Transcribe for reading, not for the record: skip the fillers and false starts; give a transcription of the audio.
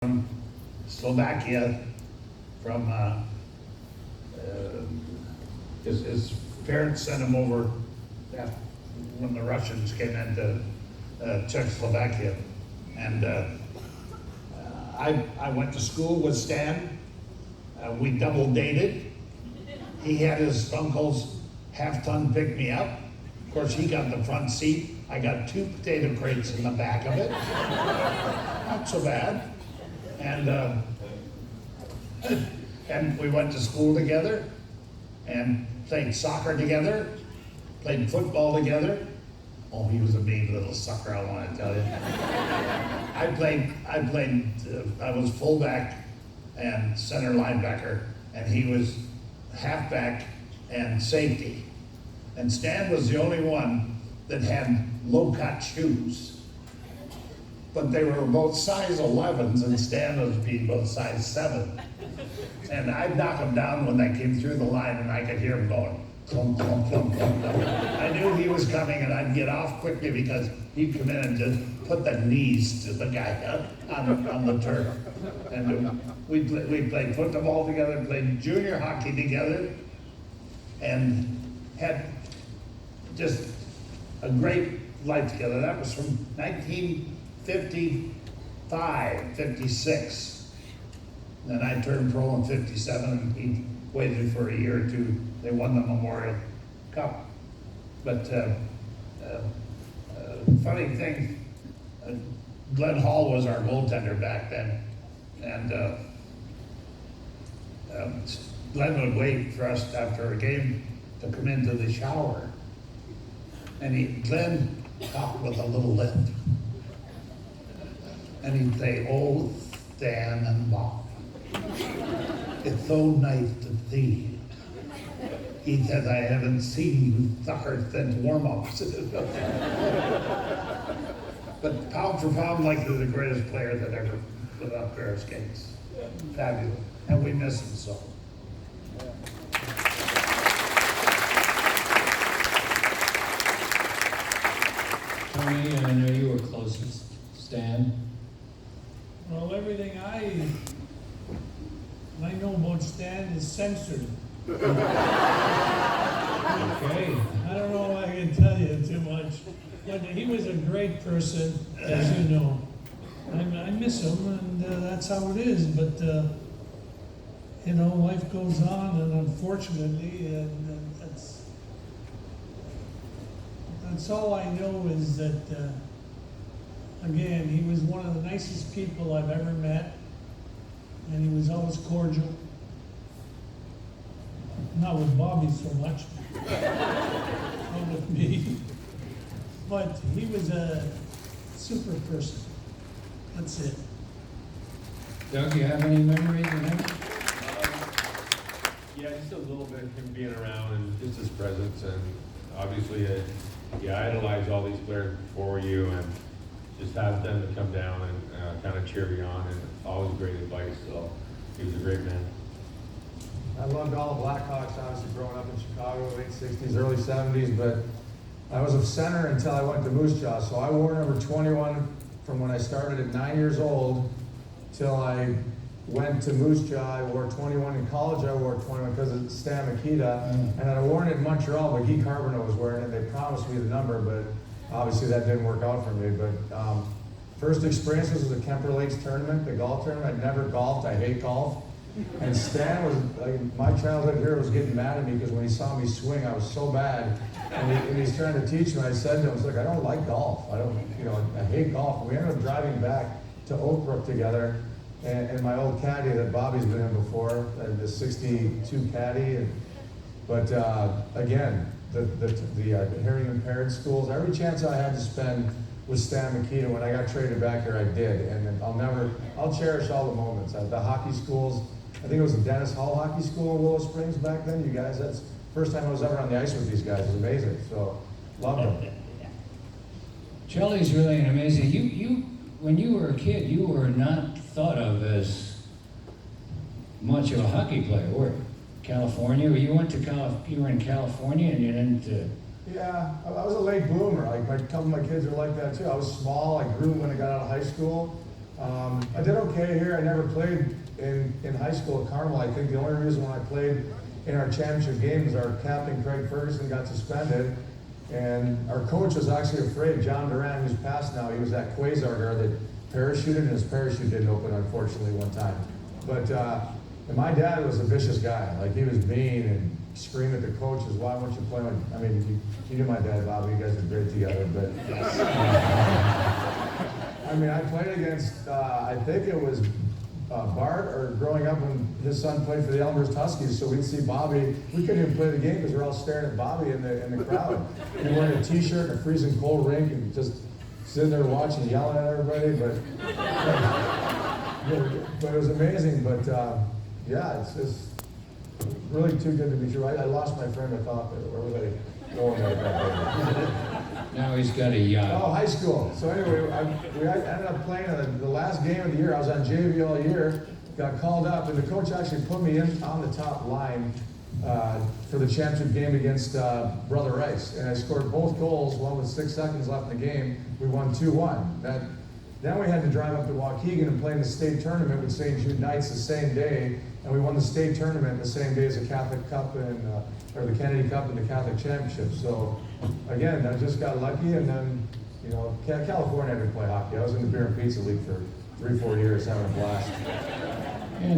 from Slovakia, from his parents sent him over when the Russians came into Czechoslovakia, and I went to school with Stan. We double dated. He had his uncle's half-ton pick-me-up. Of course, he got the front seat. I got 2 potato crates in the back of it. Not so bad. And we went to school together and played soccer together, played football together. Oh, he was a mean little sucker, I want to tell you. I was fullback and center linebacker, and he was halfback and safety. And Stan was the only one that had low-cut shoes. But they were both size 11s, and Stan was being both size 7. And I'd knock him down when they came through the line, and I could hear him going, clunk, clunk, clunk, clunk, clunk. I knew he was coming, and I'd get off quickly because he'd come in and just put the knees to the guy on the turf. And we played football together, played junior hockey together, and had just a great life together. That was from 1955, 56. Then I turned pro in 57, and he waited for a year or two. They won the Memorial Cup. But funny thing, Glenn Hall was our goaltender back then, and Glenn would wait for us after a game to come into the shower. And Glenn talked with a little lisp. And he'd say, "Oh, Stan and Bob, it's so nice to see you." He says, "I haven't seen you suckers since warm-ups." But pound for pound, like he's the greatest player that ever put up pair of skates. Fabulous. And we miss him so. Tony, I know you were closest. Stan? Well, everything I know about Stan is censored. Okay. I don't know if I can tell you too much, but he was a great person, as you know. I miss him, and that's how it is. But you know, life goes on, and unfortunately, and that's all I know is that. Again, he was one of the nicest people I've ever met, and he was always cordial. Not with Bobby so much, not with me. But he was a super person. That's it. Doug, you have any memories of him? Yeah, just a little bit, him being around and just his presence, and obviously you idolize all these players before you, and just have them to come down and kind of cheer you on, and always great advice. So he was a great man. I loved all the Blackhawks, obviously growing up in Chicago, late 60s, early 70s, but I was a center until I went to Moose Jaw. So I wore number 21 from when I started at 9 years old till I went to Moose Jaw. I wore 21 in college. I wore 21 because of Stan Mikita, and I wore it in Montreal, but Guy Carbonneau was wearing it. They promised me the number, but obviously that didn't work out for me. But first experience was the Kemper Lakes tournament, the golf tournament. I'd never golfed. I hate golf. And Stan was, like, my childhood hero was getting mad at me because when he saw me swing, I was so bad. And he's trying to teach me. I said to him, I was like, I don't like golf. I hate golf. And we ended up driving back to Oak Brook together. And my old caddy that Bobby's been in before, the 62 caddy. But again, the hearing impaired schools, every chance I had to spend with Stan Mikita when I got traded back here, I did. And I'll cherish all the moments. The hockey schools, I think it was the Dennis Hall Hockey School in Willow Springs back then. You guys, that's the first time I was ever on the ice with these guys. It was amazing. So, loved them. Charlie's really an amazing. You when you were a kid, you were not thought of as much of a hockey player, were you? California, you were in California and you didn't. Yeah, I was a late bloomer. Like a couple of my kids are like that too. I was small. I grew when I got out of high school. I did okay here. I never played in high school at Carmel. I think the only reason why I played in our championship game is our captain, Craig Ferguson, got suspended. And our coach was actually afraid. John Duran, who's passed now, he was that Quasar guard that parachuted, and his parachute didn't open, unfortunately, one time. But and my dad was a vicious guy. Like, he was mean and scream at the coaches, why won't you play? I mean, you knew my dad, Bobby. You guys are great together. But I mean, I played against, I think it was Bart, or growing up when his son played for the Elmhurst Huskies, so we'd see Bobby. We couldn't even play the game because we're all staring at Bobby in the crowd. And wearing a t-shirt and a freezing cold rink and just sitting there watching, yelling at everybody. But it was amazing. But yeah, it's just really too good to be true. I lost my friend, I thought. Where was I going there? Now he's got a yacht. Oh, high school. So anyway, we ended up playing the last game of the year. I was on JV all year, got called up, and the coach actually put me in on the top line for the championship game against Brother Rice. And I scored both goals, one with 6 seconds left in the game. We won 2-1. Then we had to drive up to Waukegan and play in the state tournament with St. Jude Knights the same day, and we won the state tournament the same day as the Catholic Cup or the Kennedy Cup and the Catholic Championship. So again, I just got lucky, and then, you know, California, I didn't play hockey. I was in the Beer and Pizza League for 3-4 years, having a blast.